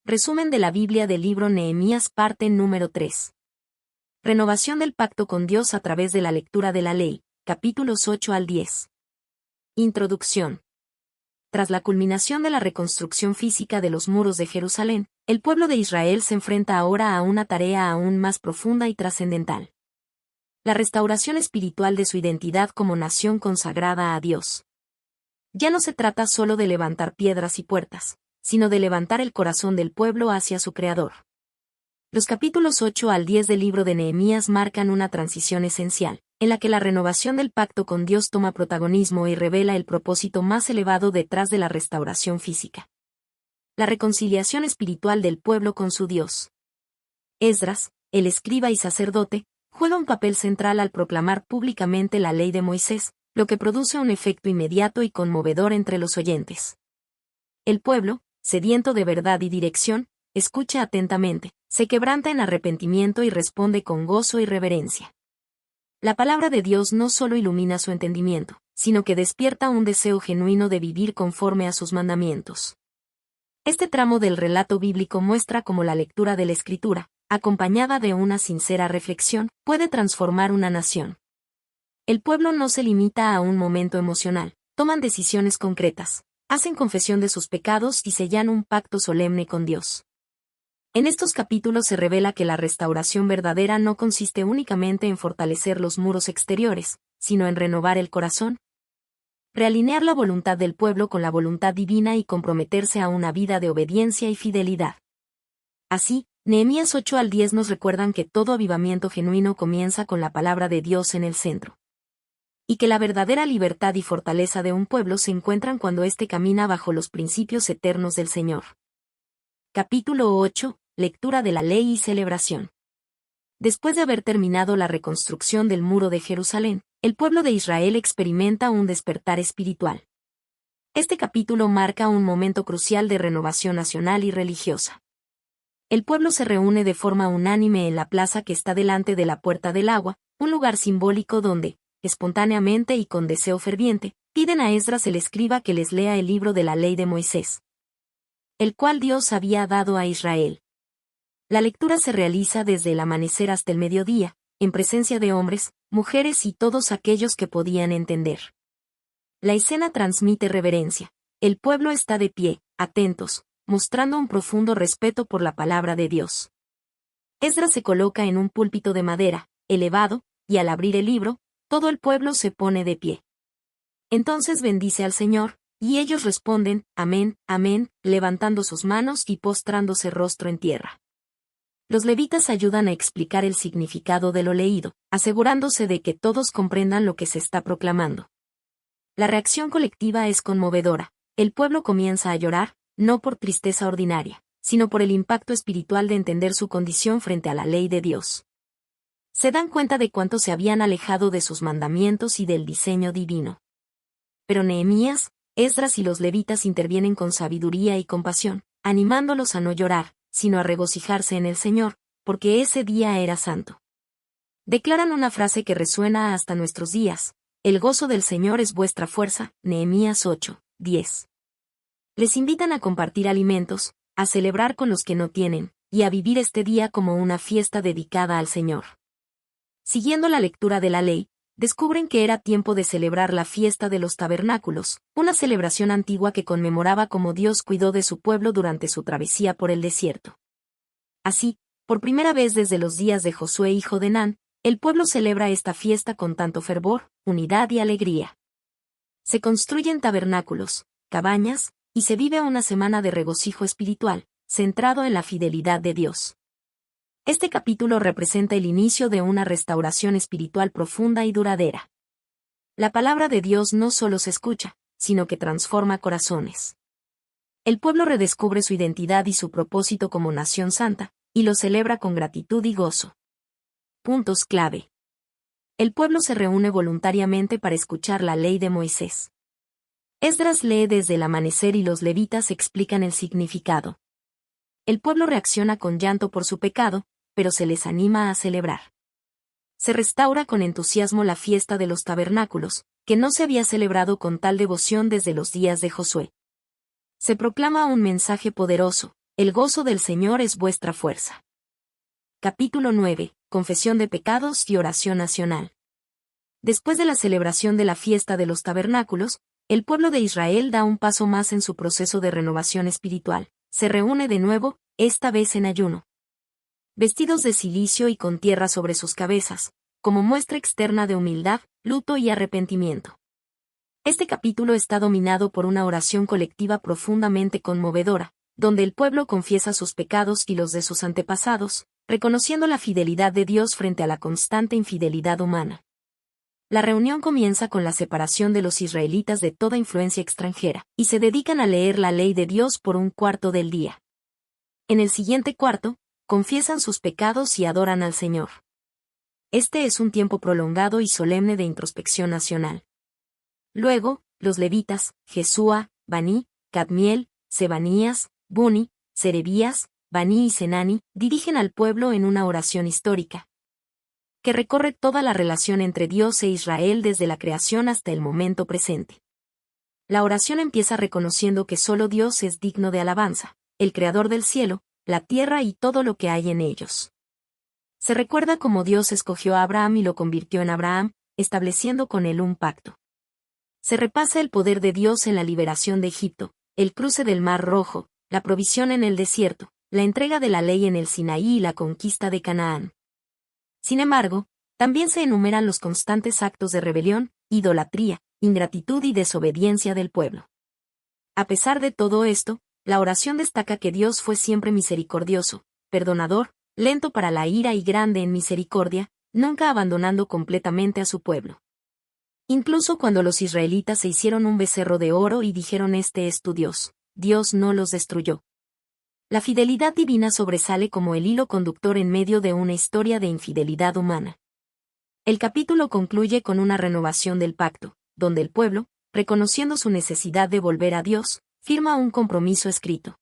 Resumen de la Biblia del libro Nehemías, parte número 3. Renovación del pacto con Dios a través de la lectura de la ley, capítulos 8 al 10. Introducción. Tras la culminación de la reconstrucción física de los muros de Jerusalén, el pueblo de Israel se enfrenta ahora a una tarea aún más profunda y trascendental. La restauración espiritual de su identidad como nación consagrada a Dios. Ya no se trata solo de levantar piedras y puertas, sino de levantar el corazón del pueblo hacia su Creador. Los capítulos 8 al 10 del libro de Nehemías marcan una transición esencial, en la que la renovación del pacto con Dios toma protagonismo y revela el propósito más elevado detrás de la restauración física. La reconciliación espiritual del pueblo con su Dios. Esdras, el escriba y sacerdote, juega un papel central al proclamar públicamente la ley de Moisés, lo que produce un efecto inmediato y conmovedor entre los oyentes. El pueblo, sediento de verdad y dirección, escucha atentamente, se quebranta en arrepentimiento y responde con gozo y reverencia. La palabra de Dios no solo ilumina su entendimiento, sino que despierta un deseo genuino de vivir conforme a sus mandamientos. Este tramo del relato bíblico muestra cómo la lectura de la Escritura, acompañada de una sincera reflexión, puede transformar una nación. El pueblo no se limita a un momento emocional, toman decisiones concretas, hacen confesión de sus pecados y sellan un pacto solemne con Dios. En estos capítulos se revela que la restauración verdadera no consiste únicamente en fortalecer los muros exteriores, sino en renovar el corazón, realinear la voluntad del pueblo con la voluntad divina y comprometerse a una vida de obediencia y fidelidad. Así, Nehemías 8 al 10 nos recuerdan que todo avivamiento genuino comienza con la palabra de Dios en el centro. Y que la verdadera libertad y fortaleza de un pueblo se encuentran cuando éste camina bajo los principios eternos del Señor. Capítulo 8. Lectura de la ley y celebración. Después de haber terminado la reconstrucción del muro de Jerusalén, el pueblo de Israel experimenta un despertar espiritual. Este capítulo marca un momento crucial de renovación nacional y religiosa. El pueblo se reúne de forma unánime en la plaza que está delante de la Puerta del Agua, un lugar simbólico donde, espontáneamente y con deseo ferviente, piden a Esdras el escriba que les lea el libro de la ley de Moisés, el cual Dios había dado a Israel. La lectura se realiza desde el amanecer hasta el mediodía, en presencia de hombres, mujeres y todos aquellos que podían entender. La escena transmite reverencia. El pueblo está de pie, atentos, mostrando un profundo respeto por la palabra de Dios. Esdras se coloca en un púlpito de madera, elevado, y al abrir el libro, todo el pueblo se pone de pie. Entonces bendice al Señor, y ellos responden, amén, amén, levantando sus manos y postrándose rostro en tierra. Los levitas ayudan a explicar el significado de lo leído, asegurándose de que todos comprendan lo que se está proclamando. La reacción colectiva es conmovedora. El pueblo comienza a llorar, no por tristeza ordinaria, sino por el impacto espiritual de entender su condición frente a la ley de Dios. Se dan cuenta de cuánto se habían alejado de sus mandamientos y del diseño divino. Pero Nehemías, Esdras y los levitas intervienen con sabiduría y compasión, animándolos a no llorar, sino a regocijarse en el Señor, porque ese día era santo. Declaran una frase que resuena hasta nuestros días: el gozo del Señor es vuestra fuerza, Nehemías 8, 10. Les invitan a compartir alimentos, a celebrar con los que no tienen, y a vivir este día como una fiesta dedicada al Señor. Siguiendo la lectura de la ley, descubren que era tiempo de celebrar la fiesta de los tabernáculos, una celebración antigua que conmemoraba cómo Dios cuidó de su pueblo durante su travesía por el desierto. Así, por primera vez desde los días de Josué hijo de Nun, el pueblo celebra esta fiesta con tanto fervor, unidad y alegría. Se construyen tabernáculos, cabañas, y se vive una semana de regocijo espiritual, centrado en la fidelidad de Dios. Este capítulo representa el inicio de una restauración espiritual profunda y duradera. La palabra de Dios no solo se escucha, sino que transforma corazones. El pueblo redescubre su identidad y su propósito como nación santa, y lo celebra con gratitud y gozo. Puntos clave. El pueblo se reúne voluntariamente para escuchar la ley de Moisés. Esdras lee desde el amanecer y los levitas explican el significado. El pueblo reacciona con llanto por su pecado, pero se les anima a celebrar. Se restaura con entusiasmo la fiesta de los tabernáculos, que no se había celebrado con tal devoción desde los días de Josué. Se proclama un mensaje poderoso: el gozo del Señor es vuestra fuerza. Capítulo 9. Confesión de pecados y oración nacional. Después de la celebración de la fiesta de los tabernáculos, el pueblo de Israel da un paso más en su proceso de renovación espiritual. Se reúne de nuevo, esta vez en ayuno. Vestidos de cilicio y con tierra sobre sus cabezas, como muestra externa de humildad, luto y arrepentimiento. Este capítulo está dominado por una oración colectiva profundamente conmovedora, donde el pueblo confiesa sus pecados y los de sus antepasados, reconociendo la fidelidad de Dios frente a la constante infidelidad humana. La reunión comienza con la separación de los israelitas de toda influencia extranjera, y se dedican a leer la ley de Dios por un cuarto del día. En el siguiente cuarto, confiesan sus pecados y adoran al Señor. Este es un tiempo prolongado y solemne de introspección nacional. Luego, los levitas, Jesúa, Baní, Cadmiel, Sebanías, Buni, Serebías, Baní y Senani, dirigen al pueblo en una oración histórica, que recorre toda la relación entre Dios e Israel desde la creación hasta el momento presente. La oración empieza reconociendo que solo Dios es digno de alabanza, el creador del cielo, la tierra y todo lo que hay en ellos. Se recuerda cómo Dios escogió a Abraham y lo convirtió en Abraham, estableciendo con él un pacto. Se repasa el poder de Dios en la liberación de Egipto, el cruce del Mar Rojo, la provisión en el desierto, la entrega de la ley en el Sinaí y la conquista de Canaán. Sin embargo, también se enumeran los constantes actos de rebelión, idolatría, ingratitud y desobediencia del pueblo. A pesar de todo esto, la oración destaca que Dios fue siempre misericordioso, perdonador, lento para la ira y grande en misericordia, nunca abandonando completamente a su pueblo. Incluso cuando los israelitas se hicieron un becerro de oro y dijeron este es tu Dios, Dios no los destruyó. La fidelidad divina sobresale como el hilo conductor en medio de una historia de infidelidad humana. El capítulo concluye con una renovación del pacto, donde el pueblo, reconociendo su necesidad de volver a Dios, firma un compromiso escrito.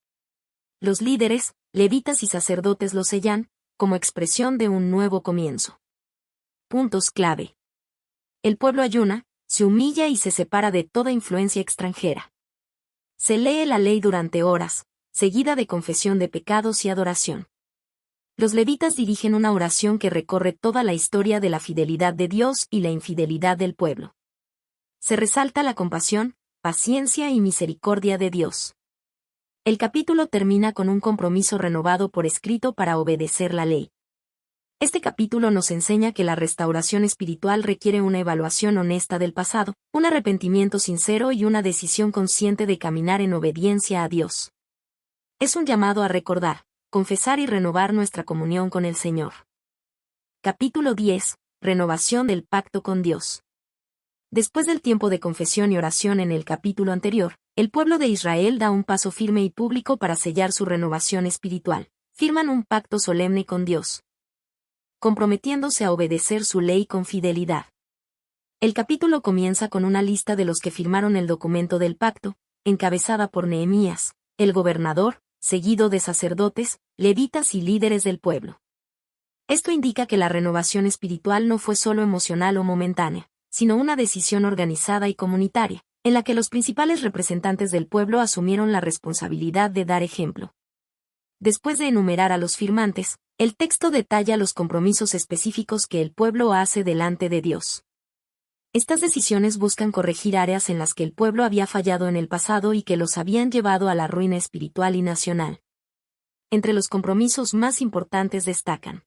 Los líderes, levitas y sacerdotes lo sellan, como expresión de un nuevo comienzo. Puntos clave. El pueblo ayuna, se humilla y se separa de toda influencia extranjera. Se lee la ley durante horas, seguida de confesión de pecados y adoración. Los levitas dirigen una oración que recorre toda la historia de la fidelidad de Dios y la infidelidad del pueblo. Se resalta la compasión, paciencia y misericordia de Dios. El capítulo termina con un compromiso renovado por escrito para obedecer la ley. Este capítulo nos enseña que la restauración espiritual requiere una evaluación honesta del pasado, un arrepentimiento sincero y una decisión consciente de caminar en obediencia a Dios. Es un llamado a recordar, confesar y renovar nuestra comunión con el Señor. Capítulo 10. Renovación del pacto con Dios. Después del tiempo de confesión y oración en el capítulo anterior, el pueblo de Israel da un paso firme y público para sellar su renovación espiritual. Firman un pacto solemne con Dios, comprometiéndose a obedecer su ley con fidelidad. El capítulo comienza con una lista de los que firmaron el documento del pacto, encabezada por Nehemías, el gobernador, seguido de sacerdotes, levitas y líderes del pueblo. Esto indica que la renovación espiritual no fue solo emocional o momentánea, sino una decisión organizada y comunitaria, en la que los principales representantes del pueblo asumieron la responsabilidad de dar ejemplo. Después de enumerar a los firmantes, el texto detalla los compromisos específicos que el pueblo hace delante de Dios. Estas decisiones buscan corregir áreas en las que el pueblo había fallado en el pasado y que los habían llevado a la ruina espiritual y nacional. Entre los compromisos más importantes destacan: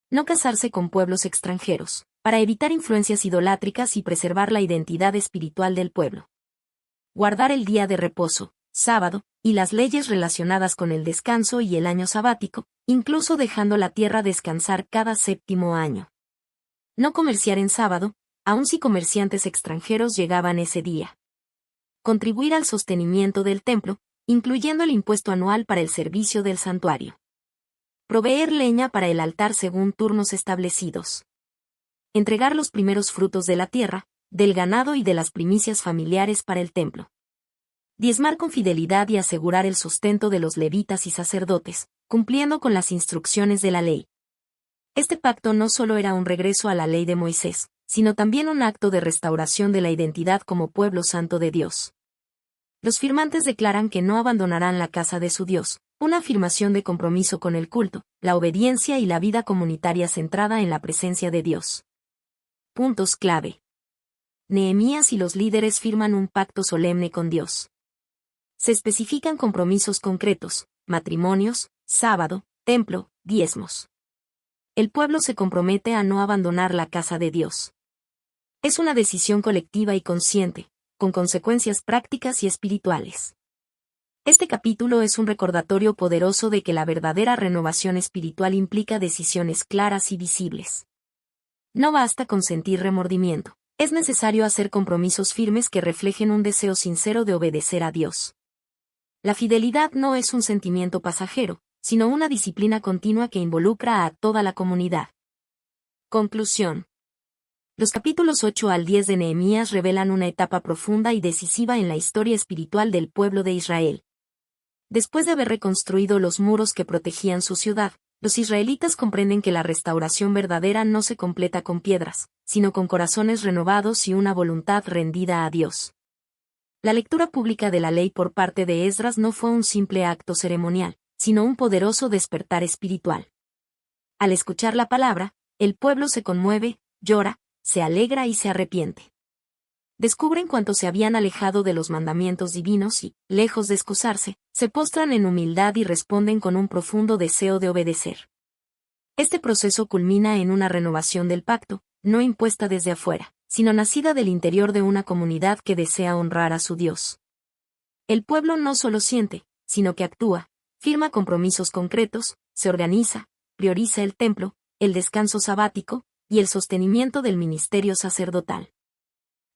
no casarse con pueblos extranjeros, para evitar influencias idolátricas y preservar la identidad espiritual del pueblo. Guardar el día de reposo, sábado, y las leyes relacionadas con el descanso y el año sabático, incluso dejando la tierra descansar cada séptimo año. No comerciar en sábado, aun si comerciantes extranjeros llegaban ese día. Contribuir al sostenimiento del templo, incluyendo el impuesto anual para el servicio del santuario. Proveer leña para el altar según turnos establecidos. Entregar los primeros frutos de la tierra, del ganado y de las primicias familiares para el templo. Diezmar con fidelidad y asegurar el sustento de los levitas y sacerdotes, cumpliendo con las instrucciones de la ley. Este pacto no solo era un regreso a la ley de Moisés, sino también un acto de restauración de la identidad como pueblo santo de Dios. Los firmantes declaran que no abandonarán la casa de su Dios, Una afirmación de compromiso con el culto, la obediencia y la vida comunitaria centrada en la presencia de Dios. Puntos clave. Nehemías y los líderes firman un pacto solemne con Dios. Se especifican compromisos concretos, matrimonios, sábado, templo, diezmos. El pueblo se compromete a no abandonar la casa de Dios. Es una decisión colectiva y consciente, con consecuencias prácticas y espirituales. Este capítulo es un recordatorio poderoso de que la verdadera renovación espiritual implica decisiones claras y visibles. No basta con sentir remordimiento, es necesario hacer compromisos firmes que reflejen un deseo sincero de obedecer a Dios. La fidelidad no es un sentimiento pasajero, sino una disciplina continua que involucra a toda la comunidad. Conclusión. Los capítulos 8 al 10 de Nehemías revelan una etapa profunda y decisiva en la historia espiritual del pueblo de Israel. Después de haber reconstruido los muros que protegían su ciudad, los israelitas comprenden que la restauración verdadera no se completa con piedras, sino con corazones renovados y una voluntad rendida a Dios. La lectura pública de la ley por parte de Esdras no fue un simple acto ceremonial, sino un poderoso despertar espiritual. Al escuchar la palabra, el pueblo se conmueve, llora, se alegra y se arrepiente. Descubren cuánto se habían alejado de los mandamientos divinos y, lejos de excusarse, se postran en humildad y responden con un profundo deseo de obedecer. Este proceso culmina en una renovación del pacto, no impuesta desde afuera, sino nacida del interior de una comunidad que desea honrar a su Dios. El pueblo no solo siente, sino que actúa, firma compromisos concretos, se organiza, prioriza el templo, el descanso sabático, y el sostenimiento del ministerio sacerdotal.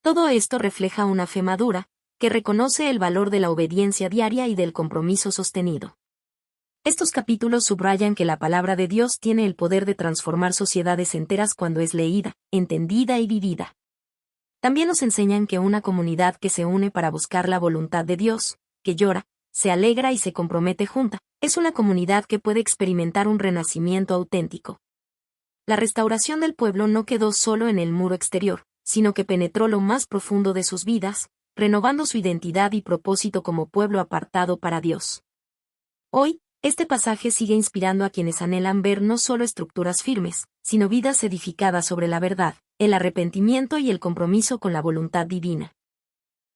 Todo esto refleja una fe madura, que reconoce el valor de la obediencia diaria y del compromiso sostenido. Estos capítulos subrayan que la palabra de Dios tiene el poder de transformar sociedades enteras cuando es leída, entendida y vivida. También nos enseñan que una comunidad que se une para buscar la voluntad de Dios, que llora, se alegra y se compromete junta, es una comunidad que puede experimentar un renacimiento auténtico. La restauración del pueblo no quedó solo en el muro exterior, sino que penetró lo más profundo de sus vidas, renovando su identidad y propósito como pueblo apartado para Dios. Hoy, este pasaje sigue inspirando a quienes anhelan ver no solo estructuras firmes, sino vidas edificadas sobre la verdad, el arrepentimiento y el compromiso con la voluntad divina.